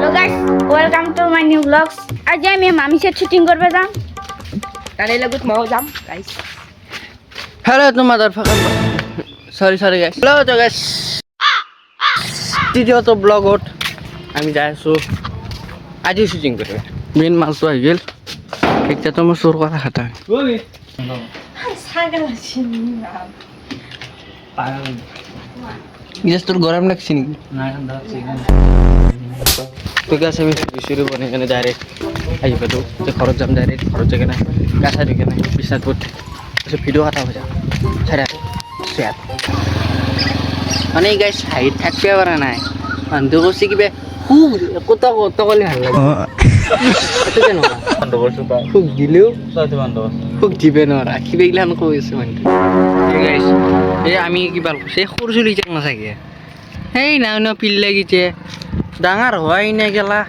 Hello guys, welcome to my new vlogs. आज আমি মামি সেট শুটিং করবে যাম। তারে লগত মাও যাম guys. Hello to motherfucker. Sorry guys. Hello to guys. Video to vlog out. আমি যাই আছো আজি শুটিং করবে। মেন মাল তো আই গেল। একটা তো আমার সুর করা খাতা। বলি। সাগর আছে না। পাগল। ইস তোর গরম লাগছে নাকি? না লাগছে না। তো গাছ আমি শুরু করে এখানে ডাইরেক্ট আইবা তো খরচ যাম ডাইরেক্ট খরচ জায়গা না গাছা ঢুকে না বিছনাত পড়তে সে ভিডিও কাটা হয়ে যায় ছাড়া স্যাট মানে গাইস হাইট থাকবে আর নাই বন্ধু বসে কিবে খুব কত কত কলি ভাল লাগে এত কেন বন্ধ করছ তা খুব দিলেও সাথে বন্ধ খুব দিবে না রাখিবে গিলান কইছে মানে এই গাইস এই আমি কি বল সে খরচুলি যাক না থাকে এই না না পিল লাগিছে ডাঙার হয় না গেলা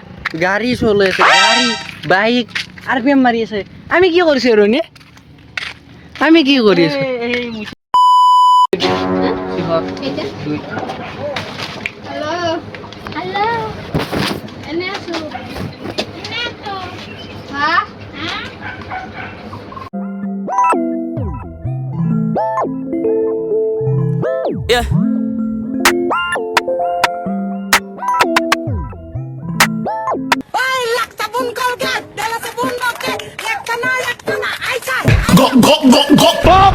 গাড়ি চলেছে গাড়ি বাইক আরপিএম মারিছে আমি কি করছি রনি আমি কি করিছি হ্যালো হ্যালো এনে আসো হ্যাঁ Yeah. Go, go, go, go.